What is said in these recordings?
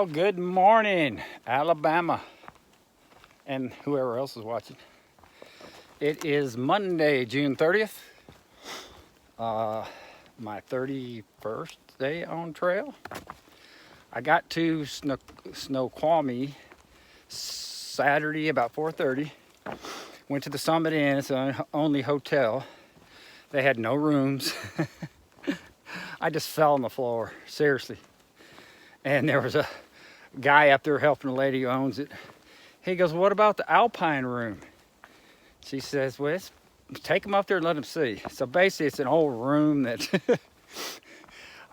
Well, good morning, Alabama, and whoever else is watching. It is Monday, June 30th, my 31st day on trail. I got to Snoqualmie Saturday about 4:30. Went to the Summit Inn. It's the only hotel. They had no rooms. I just fell on the floor, seriously. And there was a guy up there helping a lady who owns it. He goes, "What about the Alpine room?" She says, "Well, take them up there and let them see." So basically, it's an old room that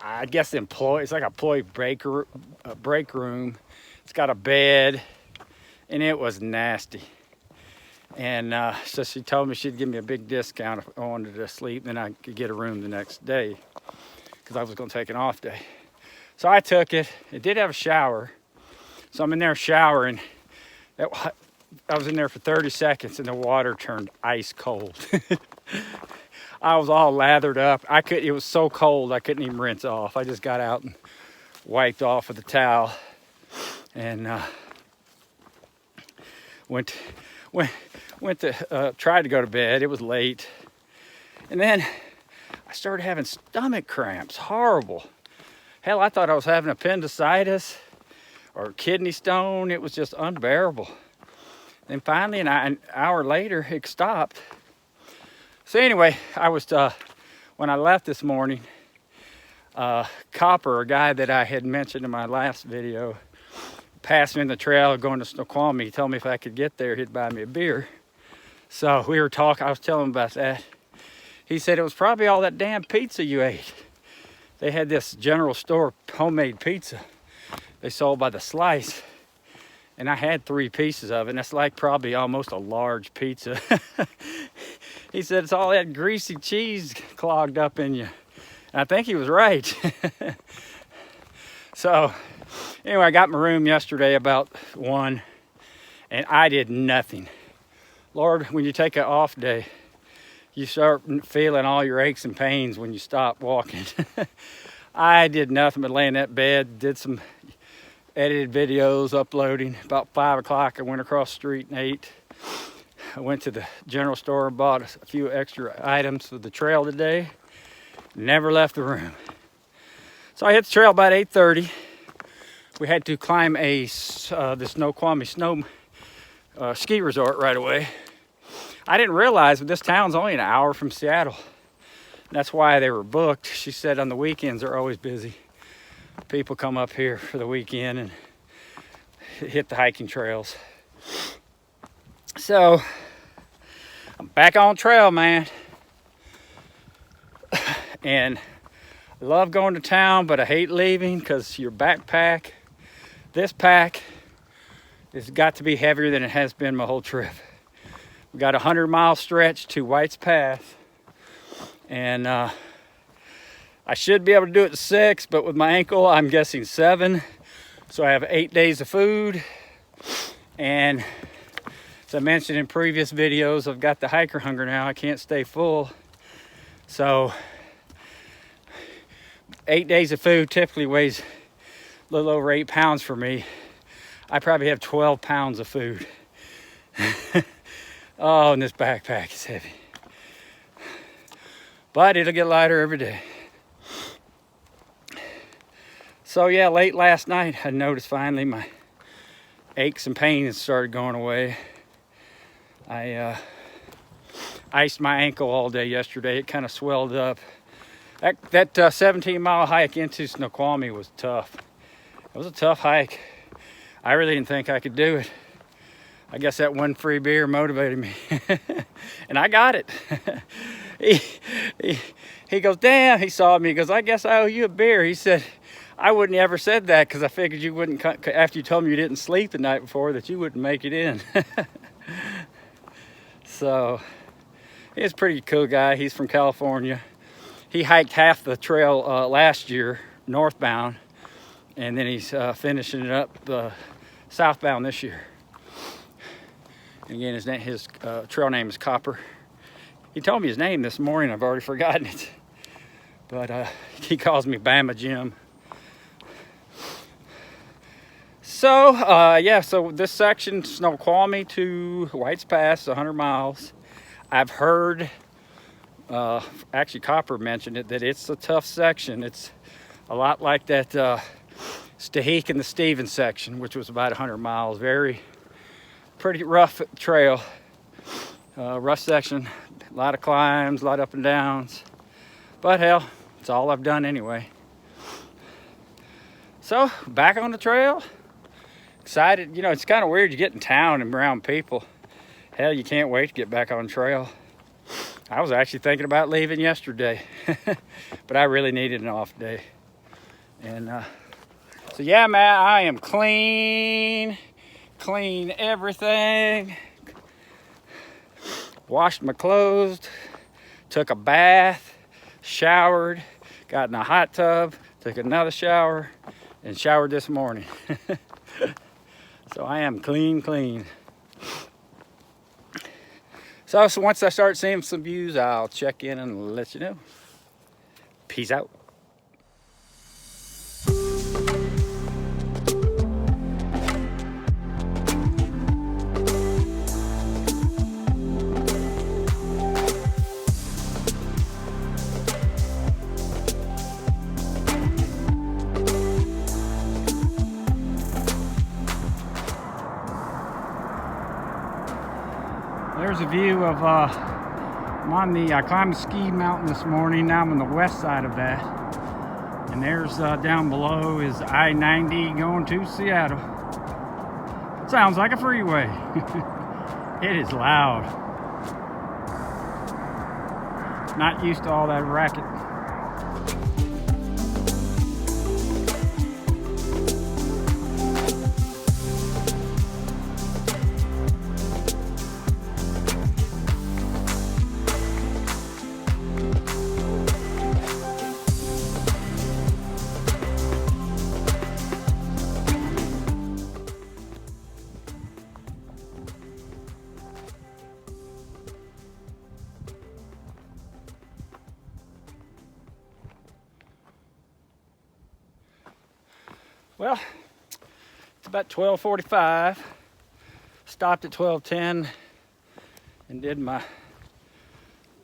I guess it's like a employee break room. It's got a bed, and it was nasty. And so she told me she'd give me a big discount if I wanted to sleep, then I could get a room the next day because I was going to take an off day. So I took it. It did have a shower. So I'm in there showering. I was in there for 30 seconds and the water turned ice cold. I was all lathered up. It was so cold I couldn't even rinse off. I just got out and wiped off with a towel and tried to go to bed. It was late. And then I started having stomach cramps. Horrible. Hell, I thought I was having appendicitis or kidney stone. It was just unbearable. Then finally, an hour later, it stopped. So anyway, when I left this morning, Copper, a guy that I had mentioned in my last video, passed me in the trail going to Snoqualmie. He told me if I could get there, he'd buy me a beer. So we were talking, I was telling him about that. He said, "It was probably all that damn pizza you ate." They had this general store homemade pizza they sold by the slice. And I had 3 pieces of it. And that's like probably almost a large pizza. He said, "It's all that greasy cheese clogged up in you." And I think he was right. So anyway, I got my room yesterday about 1. And I did nothing. Lord, when you take an off day, you start feeling all your aches and pains when you stop walking. I did nothing but lay in that bed, did some edited videos, uploading. About 5 o'clock, I went across the street and ate. I went to the general store and bought a few extra items for the trail today. Never left the room. So I hit the trail about 8:30. We had to climb the Snoqualmie ski resort right away. I didn't realize, but this town's only an hour from Seattle. That's why they were booked. She said on the weekends they're always busy. People come up here for the weekend and hit the hiking trails. So I'm back on trail, man. And I love going to town, but I hate leaving because your backpack, this pack, has got to be heavier than it has been my whole trip. We got a 100-mile stretch to White's Path, and I should be able to do it in 6, but with my ankle, I'm guessing 7. So I have 8 days of food, and as I mentioned in previous videos, I've got the hiker hunger now. I can't stay full, so 8 days of food typically weighs a little over 8 pounds for me. I probably have 12 pounds of food. Oh, and this backpack is heavy. But it'll get lighter every day. So yeah, late last night, I noticed finally my aches and pains started going away. I iced my ankle all day yesterday. It kind of swelled up. That 17-mile hike into Snoqualmie was tough. It was a tough hike. I really didn't think I could do it. I guess that one free beer motivated me. And I got it. He goes, "Damn," he saw me. He goes, "I guess I owe you a beer." He said, "I wouldn't ever said that because I figured you wouldn't, after you told me you didn't sleep the night before, that you wouldn't make it in." So he's a pretty cool guy. He's from California. He hiked half the trail last year, northbound. And then he's finishing it up southbound this year. And again, his trail name is Copper. He told me his name this morning. I've already forgotten it. But he calls me Bama Jim. So, yeah, so this section, Snoqualmie to White's Pass, 100 miles. I've heard, actually Copper mentioned it, that it's a tough section. It's a lot like that Stahik and the Stevens section, which was about 100 miles. Pretty rough trail, rough section, a lot of climbs, a lot of up and downs. But hell, it's all I've done anyway. So, back on the trail. Excited. You know, it's kind of weird. You get in town and around people. Hell, you can't wait to get back on trail. I was actually thinking about leaving yesterday, but I really needed an off day. And so yeah, man, I am clean everything. Washed my clothes, took a bath, showered, got in a hot tub, took another shower, and showered this morning. So I am clean. So once I start seeing some views, I'll check in and let you know. Peace out. There's a view of, I climbed the ski mountain this morning. Now I'm on the west side of that. And there's down below is I-90 going to Seattle. Sounds like a freeway. It is loud. Not used to all that racket. Well, it's about 12:45. Stopped at 12:10 and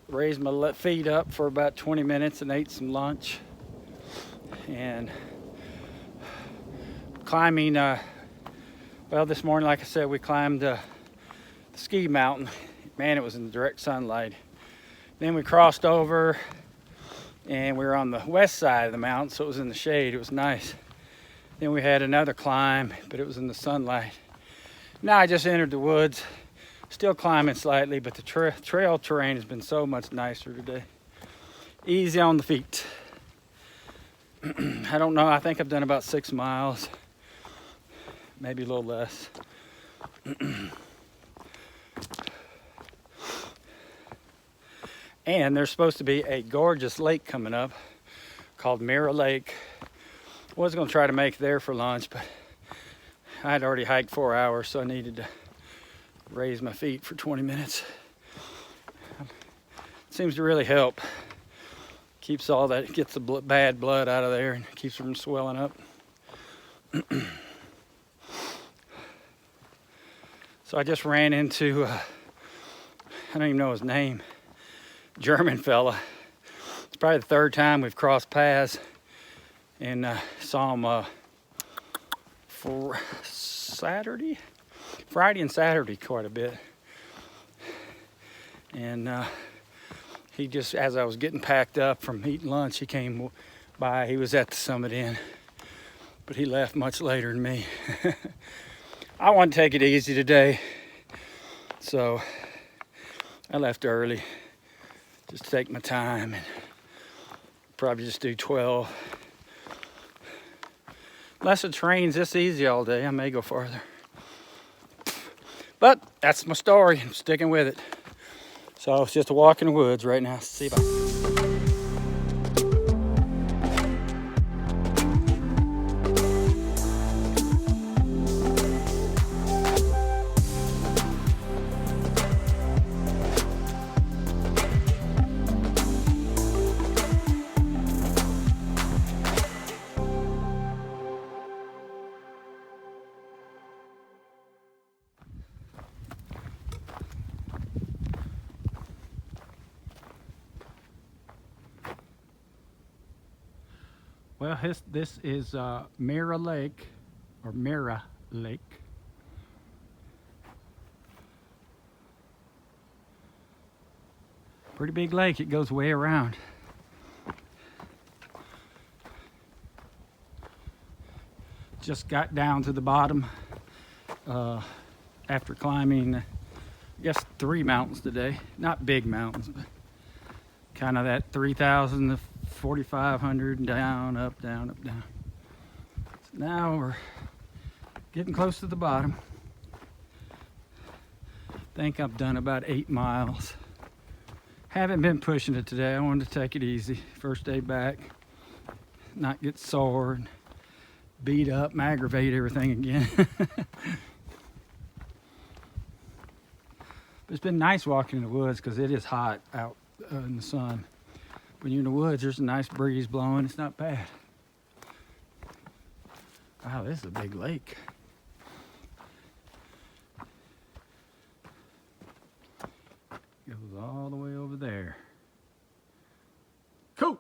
raised my feet up for about 20 minutes and ate some lunch. And climbing, well, this morning, like I said, we climbed the ski mountain. Man, it was in direct sunlight. Then we crossed over and we were on the west side of the mountain, so it was in the shade. It was nice. Then we had another climb, but it was in the sunlight. Now I just entered the woods, still climbing slightly, but the trail terrain has been so much nicer today. Easy on the feet. I don't know, I think I've done about 6 miles, maybe a little less. And there's supposed to be a gorgeous lake coming up called Mirror Lake. I was going to try to make it there for lunch, but I had already hiked 4 hours, so I needed to raise my feet for 20 minutes. It seems to really help. Keeps all that, gets the bad blood out of there and keeps from swelling up. So I just ran into, I don't even know his name, German fella. It's probably the 3rd time we've crossed paths. And saw him for Friday and Saturday quite a bit. And he just, as I was getting packed up from eating lunch, he came by. He was at the Summit Inn, but he left much later than me. I wanted to take it easy today, so I left early just to take my time and probably just do 12. Unless the terrain's this easy all day, I may go farther. But that's my story. I'm sticking with it. So it's just a walk in the woods right now. See you, bye. Well, this is Mira Lake, or Mira Lake. Pretty big lake. It goes way around. Just got down to the bottom after climbing, I guess, 3 mountains today. Not big mountains, but kind of that 3,000 to 4,500, down, up, down, up, down. So now we're getting close to the bottom. I think I've done about 8 miles. Haven't been pushing it today. I wanted to take it easy. First day back, not get sore and beat up and aggravate everything again. But it's been nice walking in the woods because it is hot out in the sun. When you're in the woods, there's a nice breeze blowing. It's not bad. Wow, this is a big lake. Goes all the way over there. Cool.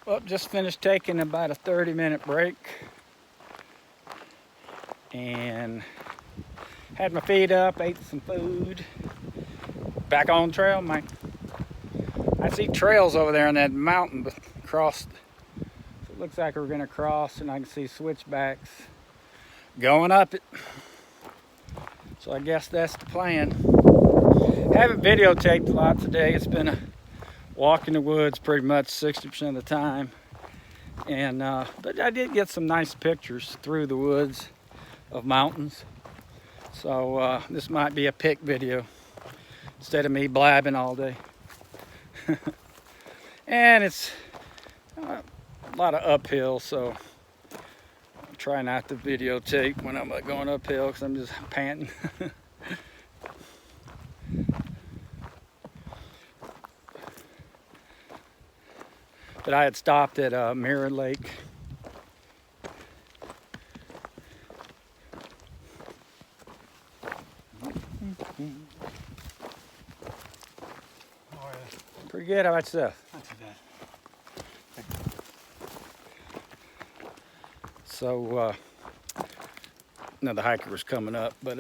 Well, just finished taking about a 30-minute break and had my feet up, ate some food. Back on trail, man. I see trails over there on that mountain, but crossed. So it looks like we're gonna cross, and I can see switchbacks going up it. So I guess that's the plan. Haven't videotaped a lot today. It's been a walk in the woods pretty much 60% of the time, and but I did get some nice pictures through the woods of mountains, so this might be a pick video instead of me blabbing all day. And it's a lot of uphill, so I try not to videotape when I'm going uphill because I'm just panting. But I had stopped at Mirror Lake. Pretty good. How about yourself? Not too bad. So, another hiker was coming up, but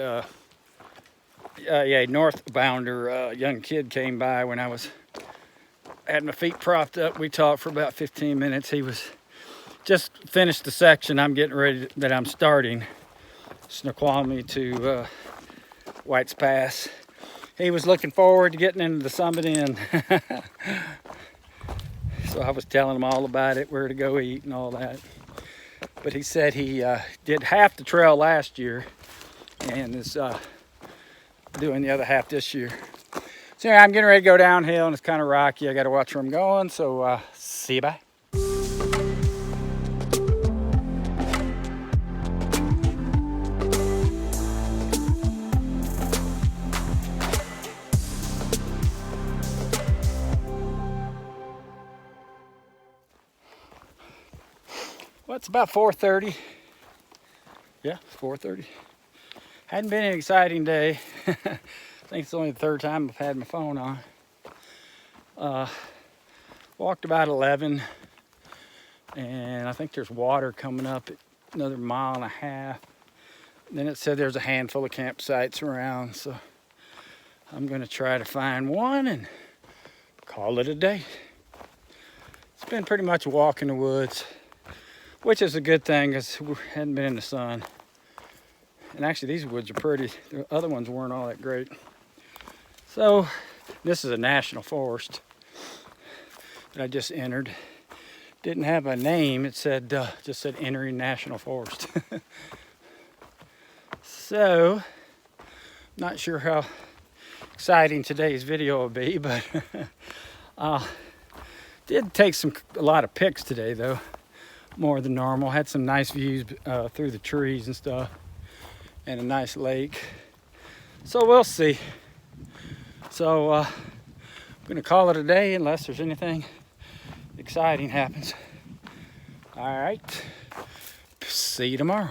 yeah, northbounder, young kid came by when I had my feet propped up. We talked for about 15 minutes. He was just finished the section I'm getting ready that I'm starting, Snoqualmie to White's Pass. He was looking forward to getting into the summit end. So I was telling him all about it, where to go eat and all that. But he said he did half the trail last year and is doing the other half this year. So yeah, I'm getting ready to go downhill and it's kind of rocky. I got to watch where I'm going. So see you, bye. Well, it's about 4:30. Yeah, it's 4:30. Hadn't been an exciting day. I think it's only the third time I've had my phone on. Walked about 11, and I think there's water coming up at another 1.5 miles. Then it said there's a handful of campsites around, so I'm gonna try to find one and call it a day. It's been pretty much a walk in the woods, which is a good thing because we hadn't been in the sun. And actually these woods are pretty. The other ones weren't all that great. So this is a national forest that I just entered. Didn't have a name. It said just said entering national forest. So not sure how exciting today's video will be, but did take a lot of pics today though. more than normal. Had some nice views through the trees and stuff, and a nice lake. So we'll see. So I'm gonna call it a day unless there's anything exciting happens. All right, see you tomorrow.